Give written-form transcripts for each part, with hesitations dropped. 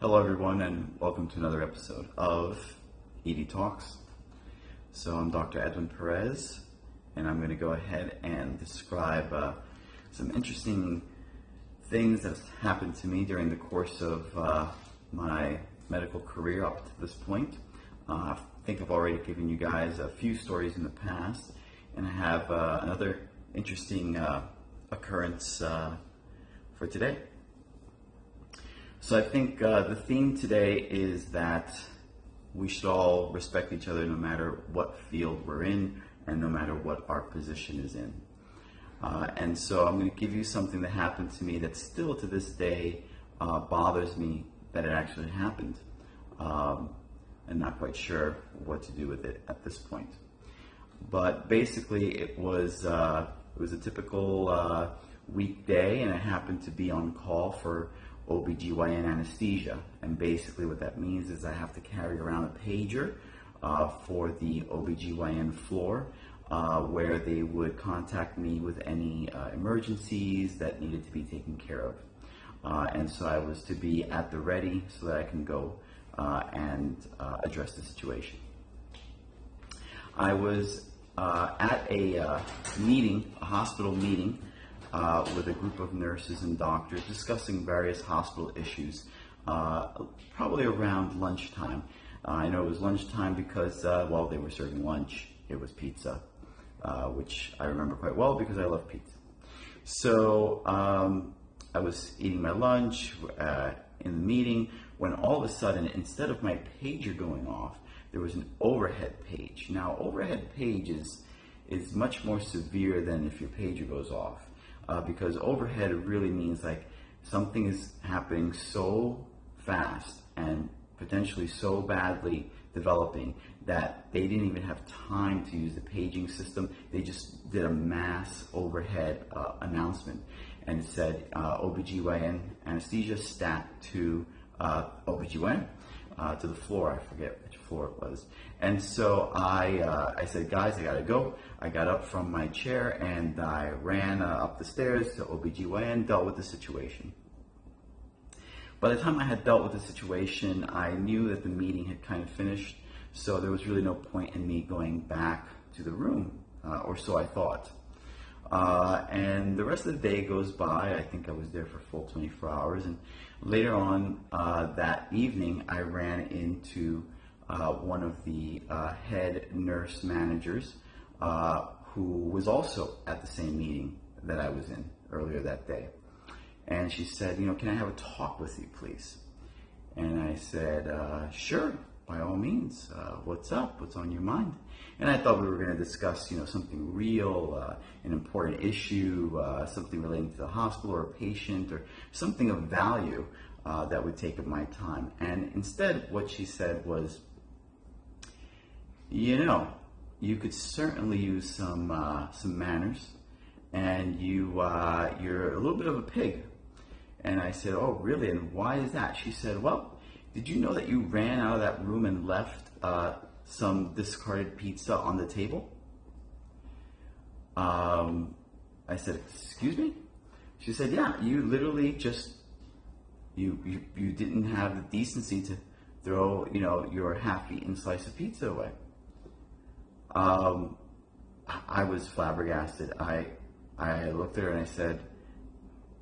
Hello everyone and welcome to another episode of ED Talks. So I'm Dr. Edwin Perez and I'm going to go ahead and describe some interesting things that have happened to me during the course of my medical career up to this point. I think I've already given you guys a few stories in the past, and I have another interesting occurrence for today. So I think the theme today is that we should all respect each other no matter what field we're in and no matter what our position is in. And so I'm going to give you something that happened to me that still to this day bothers me that it actually happened. And not quite sure what to do with it at this point. But basically it was a typical weekday, and I happened to be on call for OBGYN Anesthesia, and basically what that means is I have to carry around a pager for the OBGYN floor where they would contact me with any emergencies that needed to be taken care of. And so I was to be at the ready so that I can go and address the situation. I was at a meeting, a hospital meeting, with a group of nurses and doctors discussing various hospital issues, probably around lunchtime. I know it was lunchtime because, well, they were serving lunch. It was pizza, which I remember quite well because I love pizza. So I was eating my lunch in the meeting when all of a sudden, instead of my pager going off, there was an overhead page. Now, overhead page is much more severe than if your pager goes off. Because overhead really means like something is happening so fast and potentially so badly developing that they didn't even have time to use the paging system. They just did a mass overhead announcement, and it said OBGYN Anesthesia stat to OBGYN to the floor. I forget which floor it was. And so I said, guys, I gotta go. I got up from my chair and I ran up the stairs to OBGYN, dealt with the situation. By the time I had dealt with the situation, I knew that the meeting had kind of finished, so there was really no point in me going back to the room, or so I thought. And the rest of the day goes by. I think I was there for a full 24 hours, and later on that evening I ran into one of the head nurse managers who was also at the same meeting that I was in earlier that day. And she said, can I have a talk with you, please? And I said, sure, by all means. What's up? What's on your mind? And I thought we were going to discuss, something real, an important issue, something relating to the hospital or a patient, or something of value that would take up my time. And instead, what she said was, you could certainly use some manners, and you're a little bit of a pig. And I said, oh, really? And why is that? She said, well, did you know that you ran out of that room and left some discarded pizza on the table? I said, excuse me? She said, yeah, you literally just, you didn't have the decency to throw, your half-eaten slice of pizza away. I was flabbergasted. I looked at her and I said,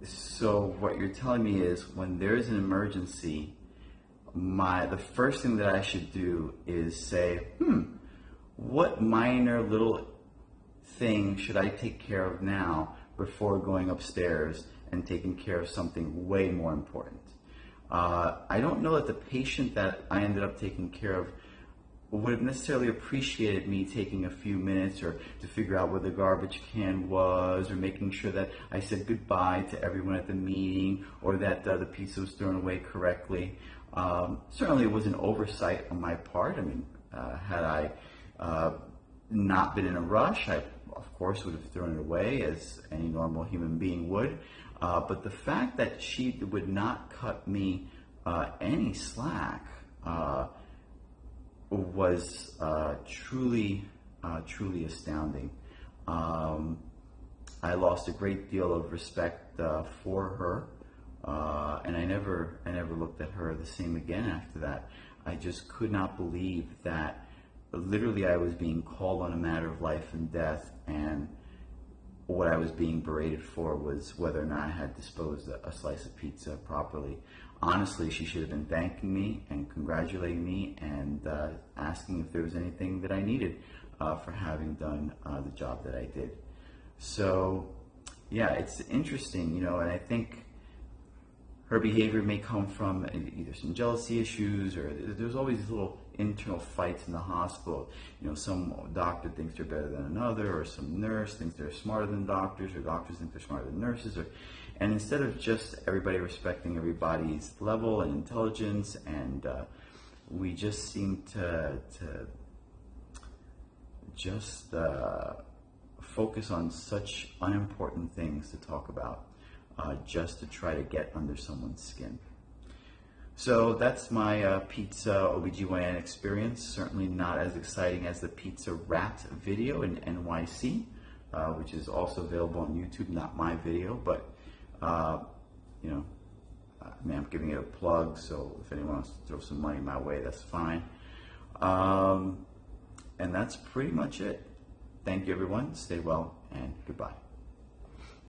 so what you're telling me is when there's an emergency, the first thing that I should do is say, what minor little thing should I take care of now before going upstairs and taking care of something way more important? I don't know that the patient that I ended up taking care of would have necessarily appreciated me taking a few minutes or to figure out where the garbage can was, or making sure that I said goodbye to everyone at the meeting, or that the pizza was thrown away correctly. Certainly it was an oversight on my part. I mean, had I not been in a rush, I of course would have thrown it away as any normal human being would. But the fact that she would not cut me any slack was truly astounding. I lost a great deal of respect for her And I never looked at her the same again after that. I just could not believe that literally I was being called on a matter of life and death, and what I was being berated for was whether or not I had disposed a slice of pizza properly. Honestly, she should have been thanking me and congratulating me and asking if there was anything that I needed for having done the job that I did. So, yeah, it's interesting, you know, and I think her behavior may come from either some jealousy issues, or there's always these little internal fights in the hospital. You know, some doctor thinks they're better than another, or some nurse thinks they're smarter than doctors, or doctors think they're smarter than nurses. And instead of just everybody respecting everybody's level and intelligence, and we just seem to just focus on such unimportant things to talk about. Just to try to get under someone's skin. So that's my pizza OBGYN experience. Certainly not as exciting as the pizza rat video in NYC, which is also available on YouTube. Not my video, but you know, I mean, I'm giving it a plug, so if anyone wants to throw some money my way, that's fine. And that's pretty much it. Thank you, everyone. Stay well, and goodbye.